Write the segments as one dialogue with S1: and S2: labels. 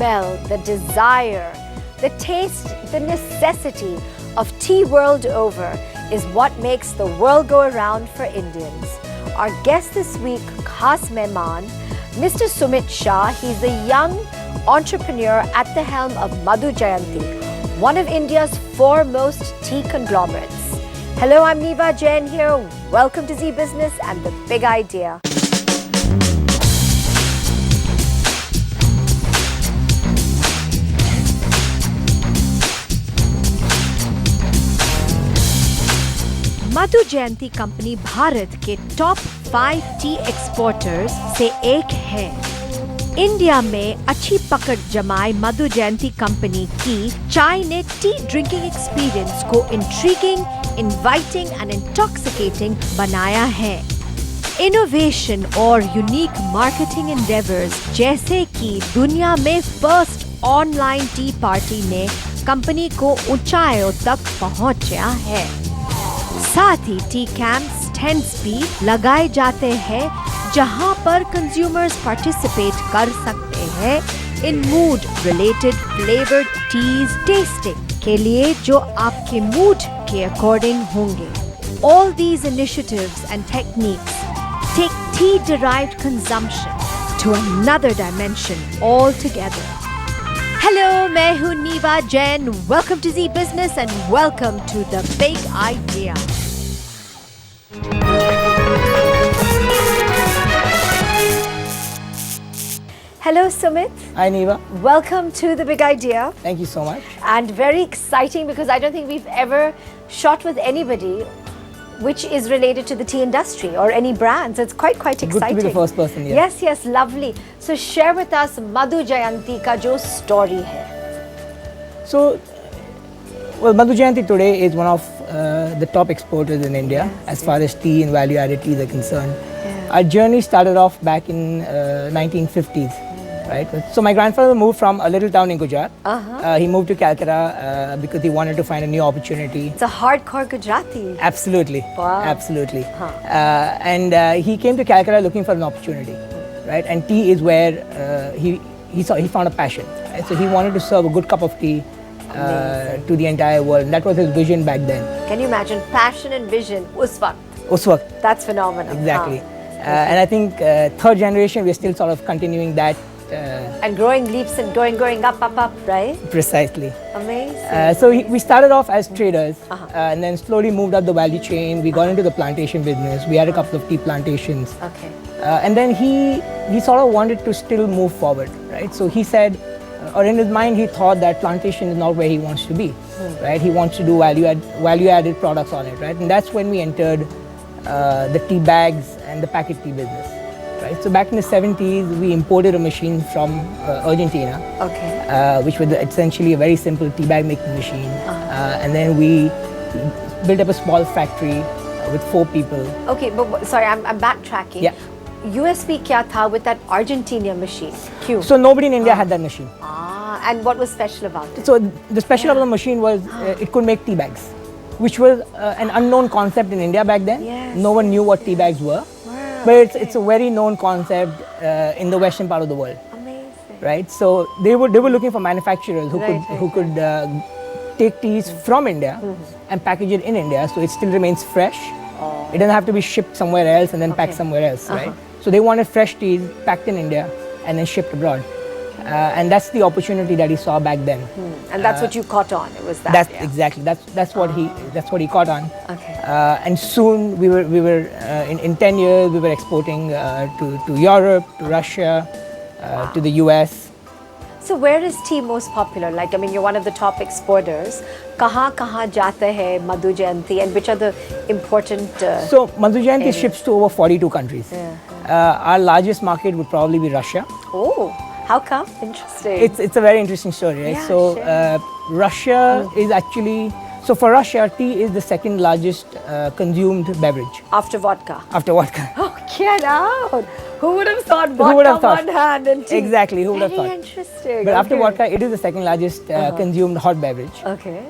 S1: smell, the desire, the taste, the necessity of tea world over is what makes the world go around for Indians. Our guest this week, Khas Mehman, Mr. Sumit Shah. He's a young entrepreneur at the helm of Madhu Jayanti, one of India's foremost tea conglomerates. Hello, I'm Madhu Jain here. Welcome to Zee Business and The Big Idea. Madhu Jayanti company Bharat के top 5 T exporters से एक है। India में अच्छी पकड़ जमाए Madhu Jayanti company की चाय ने टी ड्रिंकिंग एक्सपीरियंस को इंट्रीगिंग, इनवाइटिंग एंड इंटॉक्सिकेटिंग बनाया है। इनोवेशन और यूनिक मार्केटिंग एंडेवर्स जैसे कि दुनिया में फर्स्ट ऑनलाइन टी पार्टी ने कंपनी को ऊंचाइयों तक पहुंचाया है। साथ ही टी कैंप्स, टेंट्स भी लगाए जाते हैं जहां पर कंज्यूमर्स पार्टिसिपेट कर सकते हैं in mood related flavoured teas tasting के लिए जो आपके मूड के अकॉर्डिंग होंगे। All these initiatives and techniques take tea derived consumption to another dimension altogether. Hello, मैं हूँ नीवा Jain. Welcome to Zee Business and welcome to The Big Idea. Hello, Sumit.
S2: Hi, Neva.
S1: Welcome to The Big Idea.
S2: Thank you so much.
S1: And very exciting because I don't think we've ever shot with anybody which is related to the tea industry or any brands. It's quite exciting.
S2: Good to be the first person here.
S1: Yes, lovely. So share with us Madhu Jayanti ka jo story hai.
S2: So, Madhu Jayanti today is one of the top exporters in India as far as tea and value-added teas are concerned. Our journey started off back in 1950s. Right. So my grandfather moved from a little town in Gujarat. He moved to Calcutta because he wanted to find a new opportunity.
S1: It's a hardcore Gujarati.
S2: Absolutely.
S1: Wow.
S2: Absolutely. And he came to Calcutta looking for an opportunity, right? And tea is where he found a passion. Right? So he wanted to serve a good cup of tea to the entire world. And that was his vision back then.
S1: Can you imagine passion and vision? Us waqt. That's phenomenal.
S2: Exactly. And I think third generation we're still sort of continuing that.
S1: And growing leaps and going up, right?
S2: Precisely.
S1: Amazing.
S2: So we started off as traders and then slowly moved up the value chain. We got into the plantation business. We had a couple of tea plantations.
S1: Okay.
S2: And then he sort of wanted to still move forward, right? So he said, or in his mind, he thought that plantation is not where he wants to be, right? He wants to do value-added products on it, right? And that's when we entered the tea bags and the packet tea business. Right. So back in the 70s, we imported a machine from Argentina, which was essentially a very simple tea bag making machine. And then we built up a small factory with 4 people. Okay,
S1: but sorry, I'm backtracking.
S2: Yeah.
S1: USP kya tha with that Argentina machine? Q.
S2: So nobody in India had that machine.
S1: And what was special about it?
S2: So the special about the machine was it could make tea bags, which was an unknown concept in India back then.
S1: Yes.
S2: No one knew what tea bags were. But it's a very known concept in the western part of the world.
S1: Amazing.
S2: Right? So they were looking for manufacturers who could take teas from India and package it in India so it still remains fresh. It doesn't have to be shipped somewhere else and then packed somewhere else, right? So they wanted fresh teas packed in India and then shipped abroad. And that's the opportunity that he saw back then.
S1: And that's what you caught on. It was that.
S2: That's exactly. That's what he caught on.
S1: Okay.
S2: And soon we were in 10 years we were exporting to Europe, to Russia, to the US.
S1: So where is tea most popular? Like, I mean, you're one of the top exporters. Kahan jata hai Madhu Jayanti, and which are the important
S2: So Madhu Jayanti ships to over 42 countries. Our largest market would probably be Russia.
S1: Oh. How come? Interesting.
S2: It's a very interesting story, right?
S1: Yeah,
S2: so Russia is actually, so for Russia, tea is the second largest consumed beverage.
S1: After vodka?
S2: After vodka.
S1: Oh, get out! Who would have thought vodka one hand and tea?
S2: Exactly, who would have thought?
S1: Very interesting.
S2: But after vodka, it is the second largest consumed hot beverage.
S1: Okay.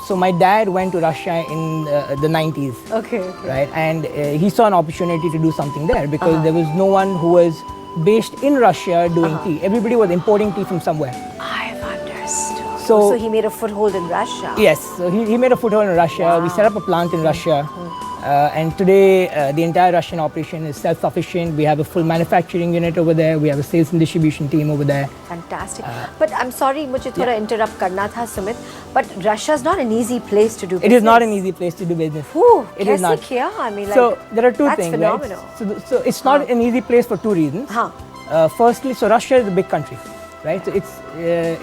S2: So my dad went to Russia in the 90s.
S1: Okay.
S2: Right, and he saw an opportunity to do something there because there was no one who was based in Russia doing tea. Everybody was importing tea from somewhere.
S1: I've understood.
S2: So-
S1: So he made a foothold in Russia.
S2: Yes, so he made a foothold in Russia. We set up a plant in Russia. And today, the entire Russian operation is self-sufficient. We have a full manufacturing unit over there. We have a sales and distribution team over there.
S1: Fantastic. But I'm sorry, मुझे थोड़ा interrupt करना था, Sumit. But Russia is not an easy place to do business.
S2: It is not an easy place to do business.
S1: Whew,
S2: It is
S1: कैसे
S2: not.
S1: किया? I mean, like,
S2: So there are two
S1: that's
S2: things,
S1: phenomenal.
S2: right? So it's not an easy place for two reasons.
S1: Huh.
S2: Firstly, so Russia is a big country, right? So it's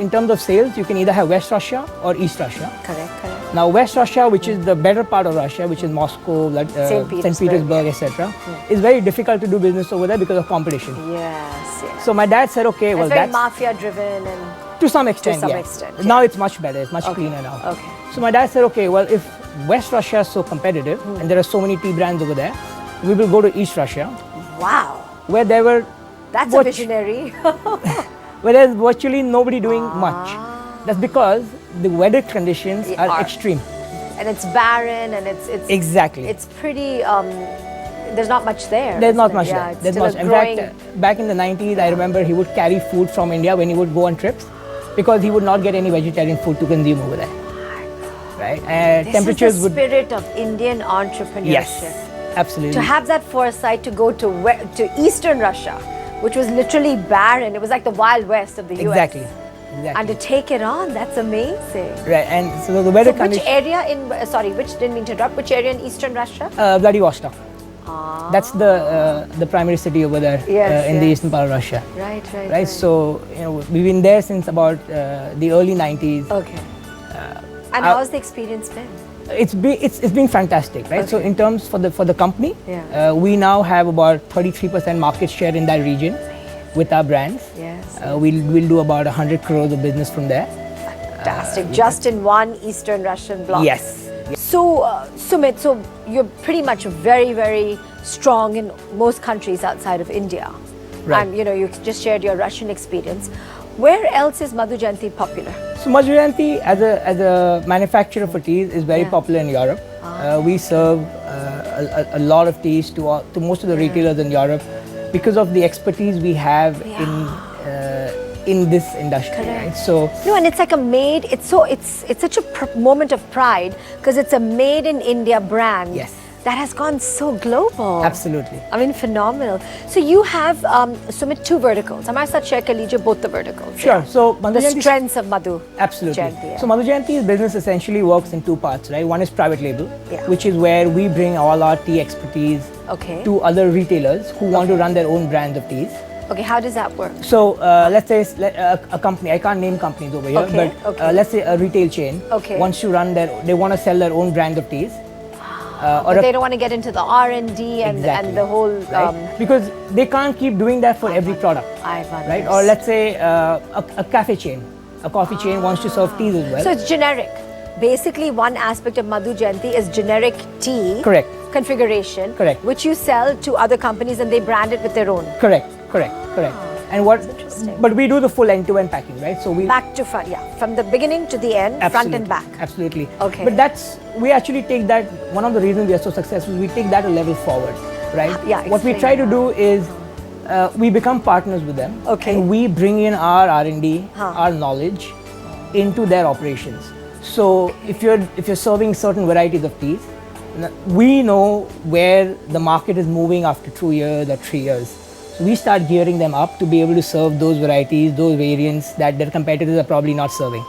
S2: in terms of sales, you can either have West Russia or East Russia.
S1: Correct.
S2: Now, West Russia, which is the better part of Russia, which is Moscow,
S1: St.
S2: St. Petersburg, etc., is very difficult to do business over there because of competition.
S1: Yes.
S2: So my dad said, okay, well,
S1: It's very
S2: that's
S1: mafia-driven and
S2: to some extent.
S1: some
S2: yeah.
S1: extent,
S2: Now it's much better. It's much cleaner now.
S1: Okay.
S2: So my dad said, okay, well, if West Russia is so competitive and there are so many tea brands over there, we will go to East Russia,
S1: wow,
S2: where there were
S1: that's a visionary.
S2: where there's virtually nobody doing much. That's because the weather conditions
S1: Are-
S2: are extreme.
S1: And it's barren and it's
S2: Exactly.
S1: It's pretty. There's not much there.
S2: There's not
S1: isn't it?
S2: much
S1: Yeah,
S2: there.
S1: it's
S2: There's
S1: still
S2: much.
S1: a
S2: In
S1: growing.
S2: fact, back in the 90s, I remember he would carry food from India when he would go on trips because he would not get any vegetarian food to consume over there. Right? And
S1: This
S2: temperatures
S1: is the
S2: would.
S1: spirit of Indian entrepreneurship.
S2: Yes, absolutely.
S1: To have that foresight to go to Eastern Russia, which was literally barren. It was like the Wild West of the US.
S2: Exactly.
S1: And to take it on, that's amazing.
S2: Right, and so the weather
S1: So which
S2: conditions.
S1: area in, didn't mean to interrupt, which area in Eastern Russia?
S2: Vladivostok. That's the primary city over there
S1: Yes,
S2: in the
S1: yes.
S2: eastern part of Russia.
S1: Right.
S2: So we've been there since about the early 90s.
S1: Okay. And how's the experience been?
S2: It's been fantastic, right? So
S1: Okay.
S2: in terms for the company,
S1: Yeah.
S2: we now have about 33% market share in that region with our brands.
S1: Yes.
S2: We'll do about 100 crores of business from there.
S1: Fantastic. Just in one Eastern Russian block.
S2: Yes.
S1: So, Sumit, so you're pretty much very, very strong in most countries outside of India.
S2: Right.
S1: And, you just shared your Russian experience. Where else is Madhu Jayanti popular?
S2: So Madhu Jayanti as a manufacturer for teas is very popular in Europe. We serve a lot of teas to most of the retailers in Europe because of the expertise we have in this industry.
S1: Correct.
S2: Right? So
S1: No, and it's like it's such a moment of pride because it's a made in India brand.
S2: Yes.
S1: That has gone so global.
S2: absolutely.
S1: I mean, phenomenal. So you have, Sumit, two verticals. हमारे साथ share कर लीजिए both the verticals.
S2: Sure.
S1: Yeah.
S2: So Madhu
S1: The
S2: Jayanti-
S1: strengths of Madhu.
S2: Absolutely.
S1: Jayanti, yeah.
S2: So Madhu Jayanti's business essentially works in two parts, right? One is private label,
S1: Yeah.
S2: which is where we bring all our tea expertise
S1: Okay.
S2: to other retailers who want to run their own brands of teas.
S1: Okay, how does that work?
S2: So let's say a company, I can't name companies over here,
S1: Okay,
S2: but
S1: okay.
S2: let's say a retail chain
S1: Okay.
S2: wants to they want to sell their own brand of teas.
S1: But they don't want to get into the R&D and
S2: Exactly.
S1: the whole.
S2: Right? Because they can't keep doing that for every product,
S1: I've
S2: right? Or let's say a cafe chain, a coffee chain wants to serve teas as well.
S1: So it's generic. Basically, one aspect of Madhu Jayanti is generic tea.
S2: Correct.
S1: Configuration.
S2: Correct.
S1: Which you sell to other companies and they brand it with their own.
S2: Correct. And what?
S1: interesting.
S2: But we do the full end-to-end packing, right? So we
S1: Back to front, yeah. From the beginning to the end, front and back.
S2: Absolutely.
S1: Okay.
S2: But we actually take that, one of the reasons we are so successful, we take that a level forward, right?
S1: Yeah,
S2: What we
S1: explain
S2: try to
S1: that.
S2: do is we become partners with them.
S1: Okay.
S2: And we bring in our R&D,
S1: Huh.
S2: our knowledge into their operations. So if you're serving certain varieties of teas, we know where the market is moving after 2 years or 3 years. So we start gearing them up to be able to serve those varieties, those variants that their competitors are probably not serving.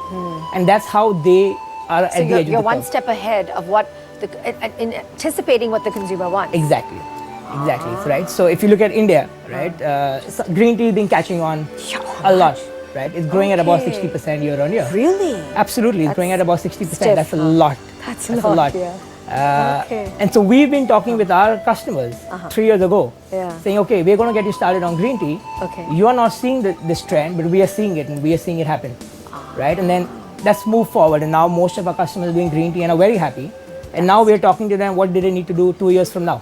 S2: And that's how they are
S1: So
S2: at the edge
S1: you're
S2: of the
S1: one
S2: curve.
S1: step ahead of what in anticipating what the consumer wants.
S2: Exactly. Right. So if you look at India, right, green tea has been catching on a lot, right? It's growing at about
S1: Okay.
S2: 60% year on year.
S1: Really?
S2: Absolutely, it's growing at about 60%.
S1: stiff,
S2: That's a
S1: huh?
S2: lot.
S1: That's a lot, yeah. Okay.
S2: And so we've been talking with our customers 3 years ago,
S1: Yeah.
S2: saying, okay, we're going to get you started on green tea.
S1: Okay.
S2: You are not seeing this trend, but we are seeing it, and we are seeing it happen, right? And then let's move forward. And now most of our customers are doing green tea and are very happy. And now we're talking to them, what do they need to do 2 years from now?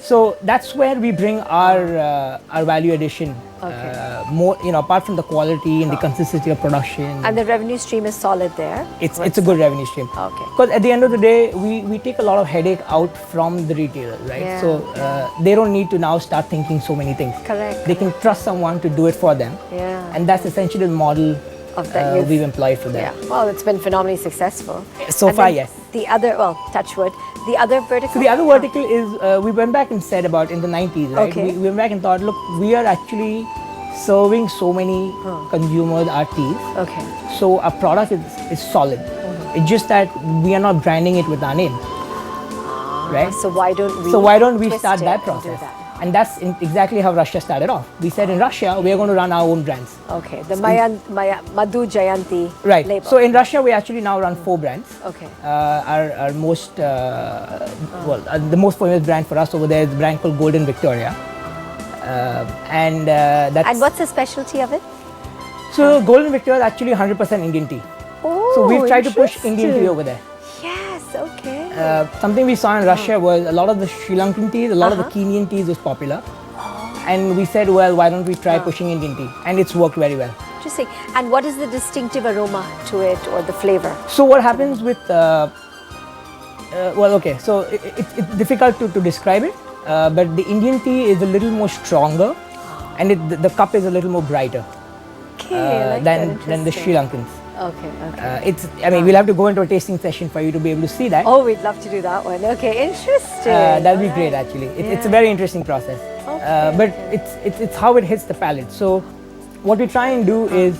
S2: So that's where we bring our value addition
S1: Okay.
S2: More, apart from the quality and the consistency of production.
S1: And the revenue stream is solid there?
S2: It's a good revenue stream.
S1: Okay.
S2: Because at the end of the day, we take a lot of headache out from the retailers, right?
S1: Yeah.
S2: So they don't need to now start thinking so many things.
S1: Correct.
S2: They can trust someone to do it for them.
S1: Yeah.
S2: And that's essentially the model
S1: Of that
S2: we've employed for them.
S1: Yeah. Well, it's been phenomenally successful.
S2: So
S1: And
S2: far,
S1: then
S2: yes.
S1: The other, touch wood. The other vertical.
S2: So the other vertical is we went back and said about in the 90s, right?
S1: Okay.
S2: We went back and thought, look, we are actually serving so many consumers our teas.
S1: Okay.
S2: So our product is solid. It's just that we are not branding it with our name, right?
S1: So why don't we? twist
S2: start
S1: it
S2: that
S1: and do
S2: process?
S1: that?
S2: And that's exactly how Russia started off. We said in Russia, we are going to run our own brands.
S1: Okay. The Madhu Jayanti
S2: Right.
S1: label.
S2: So in Russia, we actually now run 4 brands.
S1: Okay.
S2: Our most, the most famous brand for us over there is a brand called Golden Victoria. That's...
S1: And what's the specialty of it?
S2: So Golden Victoria is actually 100% Indian tea.
S1: Oh,
S2: So we've tried to push Indian tea
S1: interesting.
S2: over there.
S1: Yes. Okay.
S2: Something we saw in Russia was a lot of the Sri Lankan teas, a lot of the Kenyan teas was popular. And we said, well, why don't we try pushing Indian tea? And it's worked very well.
S1: Interesting. And what is the distinctive aroma to it or the flavor?
S2: So what happens with, so it's difficult to describe it, but the Indian tea is a little more stronger and the cup is a little more brighter
S1: Okay.
S2: than the Sri Lankans.
S1: Okay. Okay.
S2: We'll have to go into a tasting session for you to be able to see that.
S1: Oh, we'd love to do that one. Okay. Interesting.
S2: That'll be great actually. It's a very interesting process. But it's how it hits the palate. So what we try and do is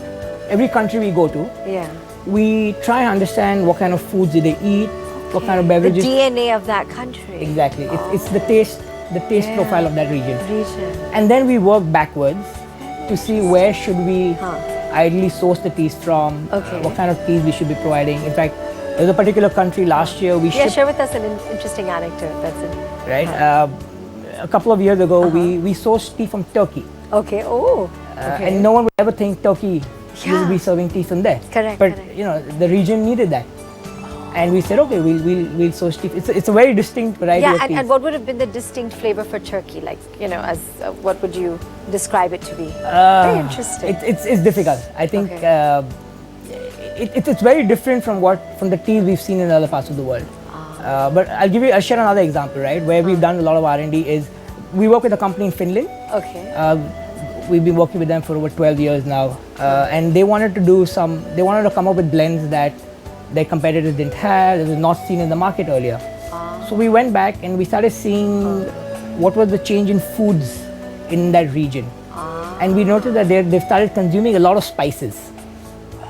S2: every country we go to,
S1: Yeah.
S2: we try and understand what kind of foods do they eat, what kind of beverages.
S1: The DNA of that country.
S2: Exactly. It's the taste profile of that region.
S1: Region.
S2: And then we work backwards to see where should we ideally source the teas from,
S1: Okay.
S2: what kind of teas we should be providing. In fact, there's a particular country last year we
S1: Yeah,
S2: shipped,
S1: share with us an interesting anecdote. That's it.
S2: right? A couple of years ago, we sourced tea from Turkey.
S1: Okay. Oh. Okay.
S2: And no one would ever think Turkey will
S1: Yeah.
S2: be serving tea from there.
S1: Correct,
S2: But
S1: correct.
S2: the region needed that, and we said, okay, we'll source tea. It's a very distinct variety
S1: Yeah,
S2: of tea.
S1: and what would have been the distinct flavor for Turkey? Like, as what would you describe it to be? Very interesting.
S2: It's difficult. I think
S1: Okay.
S2: it's very different from the teas we've seen in other parts of the world. But I'll share another example, right? Where we've done a lot of R&D is we work with a company in Finland.
S1: Okay.
S2: We've been working with them for over 12 years now, and they wanted to come up with blends that their competitors didn't have, that was not seen in the market earlier. So we went back and we started seeing what was the change in foods in that region. And we noticed that they've started consuming a lot of spices.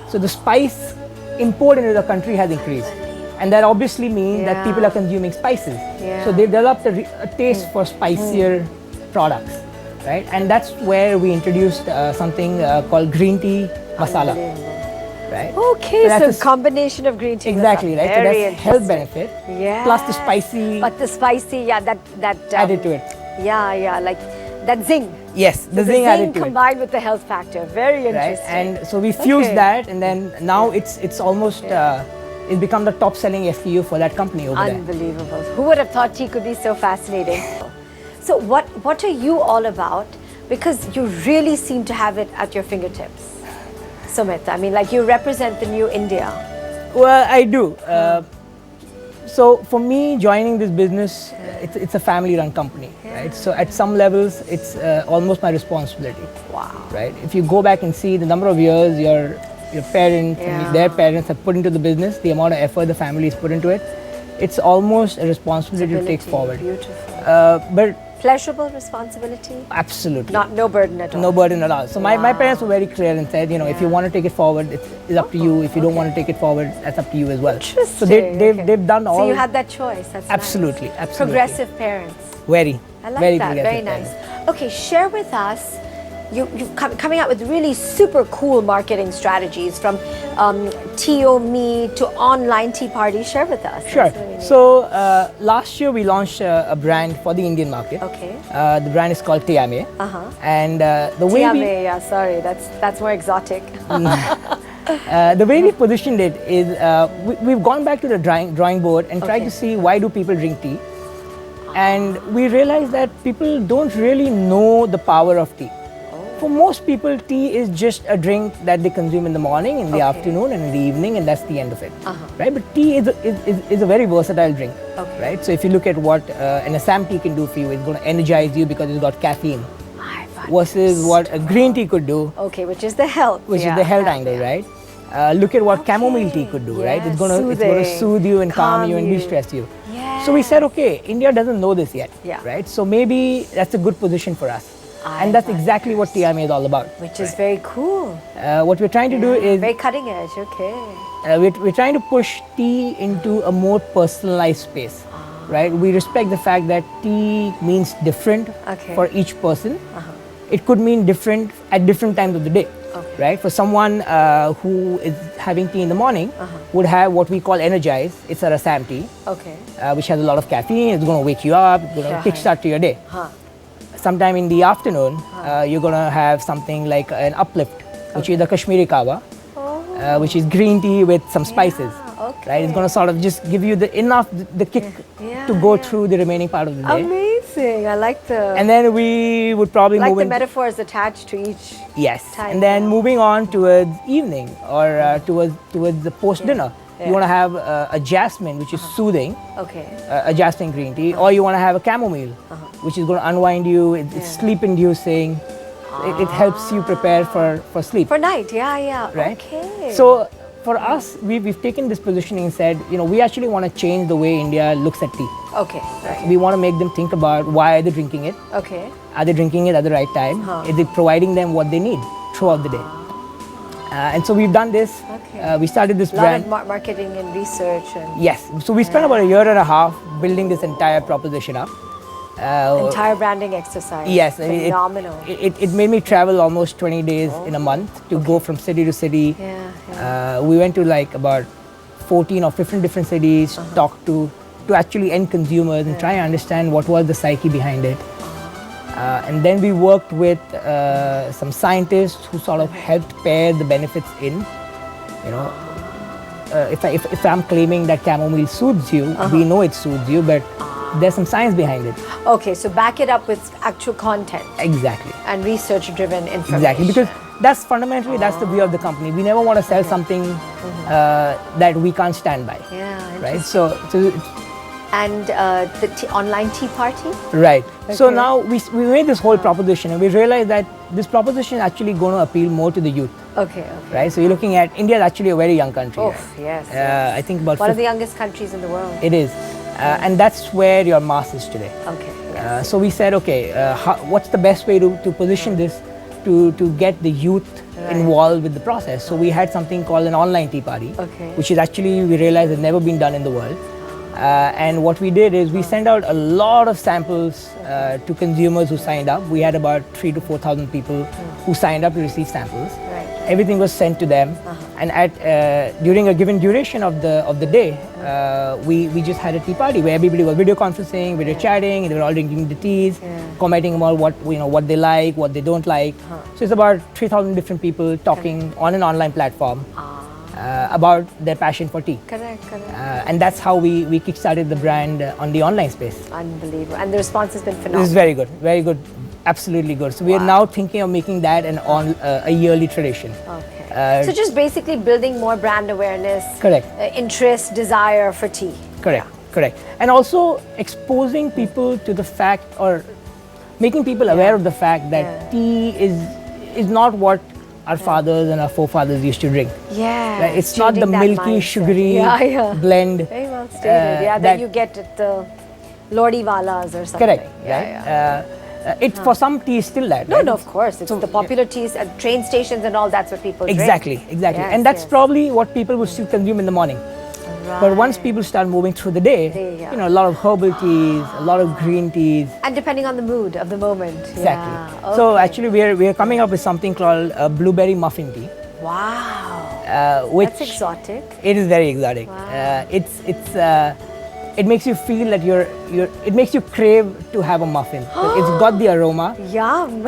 S2: So the spice import into the country has increased. And that obviously means that people are consuming spices.
S1: Yeah.
S2: So they developed a taste for spicier products, right? And that's where we introduced something called green tea masala, right?
S1: Okay,
S2: that's
S1: so combination of green tea.
S2: Exactly,
S1: masala.
S2: right? So
S1: Very
S2: that's health
S1: interesting.
S2: benefit,
S1: Yeah.
S2: plus the spicy
S1: But the spicy, that
S2: added to it.
S1: Yeah, like that zing.
S2: Yes, the
S1: So
S2: zing added to it.
S1: combined with the health factor. Very
S2: Right,
S1: interesting.
S2: and so we fused
S1: Okay.
S2: that, and then now it's almost it's become the top-selling SKU for that company over there.
S1: Unbelievable. Who would have thought tea could be so fascinating? So what are you all about? Because you really seem to have it at your fingertips, Sumit. I mean, like you represent the new India.
S2: Well, I do. So for me, joining this business, it's a family-run company, right? So at some levels, it's almost my responsibility.
S1: Wow.
S2: Right? If you go back and see the number of years your parents and their parents have put into the business, the amount of effort the family has put into it, it's almost a responsibility to take forward.
S1: Beautiful.
S2: But
S1: Pleasurable responsibility?
S2: absolutely.
S1: No burden at all.
S2: No burden at all. So my parents were very clear and said, if you want to take it forward, it's up to you. If you don't want to take it forward, that's up to you as well.
S1: Interesting.
S2: So they've done all.
S1: So you had that choice. That's
S2: Absolutely,
S1: nice.
S2: absolutely.
S1: Progressive parents.
S2: Very.
S1: I like
S2: very
S1: that. Very
S2: progressive
S1: nice.
S2: parents.
S1: Okay, share with us. You've coming out with really super cool marketing strategies from TO.me to online tea parties. Share with us.
S2: Sure.
S1: That's really neat.
S2: So last year we launched a brand for the Indian market.
S1: Okay.
S2: The brand is called Tiame. And the way
S1: Tiame, yeah, sorry, that's more exotic.
S2: the way we positioned it is we've gone back to the drawing board and tried to see why do people drink tea. And we realized that people don't really know the power of tea. For most people, tea is just a drink that they consume in the morning, in the afternoon, and in the evening, and that's the end of it, right? But tea is a very versatile drink, right? So if you look at what an Assam tea can do for you, it's going to energize you because it's got caffeine, versus what a green tea could do.
S1: Okay, which is the health.
S2: Which is the health angle, right? Look at what chamomile tea could do, right? It's going to soothe you and calm you and de-stress you.
S1: Yeah.
S2: So we said, okay, India doesn't know this yet, right? So maybe that's a good position for us. And that's exactly what TIMA is all about.
S1: Which is very cool.
S2: What we're trying to do is...
S1: Very cutting edge, okay.
S2: We're trying to push tea into a more personalized space, right? We respect the fact that tea means different for each person. It could mean different at different times of the day, right? For someone who is having tea in the morning, would have what we call energized. It's a Assam tea, which has a lot of caffeine. It's going to wake you up. It's going to kickstart to your day. Sometime in the afternoon, you're going to have something like an uplift, which is the Kashmiri Kawa, which is green tea with some spices. Right? It's going to sort of just give you the kick to go through the remaining part of the day.
S1: Amazing. I like the...
S2: And then we would probably move
S1: the metaphors attached to each type.
S2: And then moving on towards evening or towards the post-dinner. You want to have a jasmine, which is soothing, a jasmine green tea, or you want to have a chamomile, which is going to unwind you, it's sleep-inducing, it helps you prepare for sleep.
S1: For night, right?
S2: Okay. So for us, we've taken this positioning and said, we actually want to change the way India looks at tea. We want to make them think about why are they drinking it? Are they drinking it at the right time? Is it providing them what they need throughout the day? And so we've done this. We started this brand.
S1: A lot of marketing and research.
S2: Yes. So we spent about a year and a half building this entire proposition up.
S1: Entire branding exercise.
S2: Yes.
S1: Phenomenal.
S2: It made me travel almost 20 days in a month to go from city to city. We went to like about 14 or 15 different cities, talk to actually end consumers and try and understand what was the psyche behind it. And then we worked with some scientists who sort of helped pair the benefits in. If I'm claiming that chamomile soothes you, we know it soothes you, but there's some science behind it.
S1: Okay, so back it up with actual content.
S2: Exactly.
S1: And research-driven information.
S2: Exactly, because that's fundamentally, that's the view of the company. We never want to sell something that we can't stand by. Right? So
S1: and the online tea party?
S2: Right. So now we made this whole proposition and we realized that this proposition is actually going to appeal more to the youth. Right. So you're looking at India is actually a very young country.
S1: Yes.
S2: I think about
S1: one of the youngest countries in the world.
S2: It is. And that's where your mass is today. So we said, what's the best way to position this to get the youth involved with the process? So we had something called an online tea party, which is actually, we realized, has never been done in the world. And what we did is we sent out a lot of samples to consumers who signed up. We had about 3,000 to 4,000 people who signed up to receive samples. Everything was sent to them, and during a given duration of the day, we just had a tea party where everybody was video conferencing, video chatting, and they were all drinking the teas, commenting about what they like, what they don't like. So it's about 3,000 different people talking on an online platform. About their passion for tea.
S1: Correct.
S2: And that's how we kickstarted the brand on the online space.
S1: Unbelievable. And the response has been phenomenal.
S2: This is very good, absolutely good. So we are now thinking of making that a yearly tradition.
S1: So just basically building more brand awareness.
S2: Correct.
S1: Interest, desire for tea.
S2: Correct. And also exposing people to the fact, or making people aware of the fact that tea is not what our fathers and our forefathers used to drink.
S1: Right?
S2: It's not the milky, sugary blend.
S1: Very well stated. That you get at the Lordi Walas or something.
S2: Correct. Right? For some tea, still that.
S1: No, of course. It's the popular teas at train stations and all. That's what people drink.
S2: Exactly. And that's probably what people would still consume in the morning. But once people start moving through the day, a lot of herbal teas, a lot of green teas.
S1: And depending on the mood of the moment.
S2: Exactly. So actually we are coming up with something called a blueberry muffin tea.
S1: Wow. That's exotic.
S2: It is very exotic.
S1: Wow.
S2: It makes you feel that it makes you crave to have a muffin. It's got the aroma.
S1: Yum.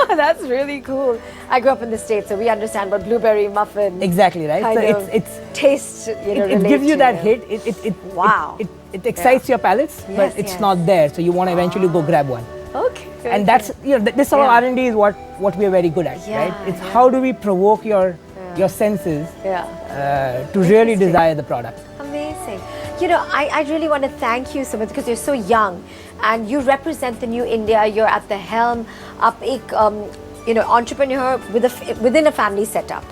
S1: That's really cool. I grew up in the States, so we understand what blueberry muffin.
S2: Exactly, right? So it's
S1: taste,
S2: it gives you that hit. It excites your palates, but it's not there. So you want to eventually go grab one.
S1: Okay.
S2: And that's, this sort of R&D is what we are very good at, right? It's how do we provoke your senses to really desire the product.
S1: Amazing. I really want to thank you, Sumit, because you're so young and you represent the new India. You're at the helm. आप एक entrepreneur within a family setup.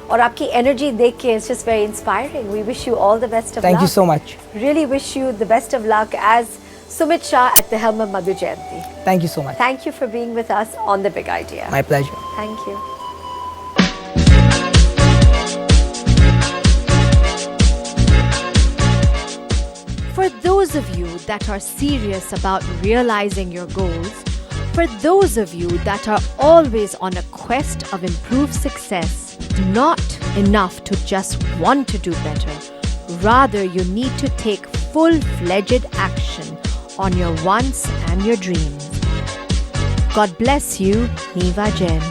S1: और आपकी energy देख के it's just very inspiring. We wish you all the best of luck.
S2: Thank you so much.
S1: Really wish you the best of luck as Sumit Shah at the helm of Madhu Jayanti.
S2: Thank you so much.
S1: Thank you for being with us on The Big Idea.
S2: My pleasure.
S1: Thank you. For those of you that are serious about realizing your goals, for those of you that are always on a quest of improved success, not enough to just want to do better. Rather, you need to take full-fledged action on your wants and your dreams. God bless you, Neva Jain.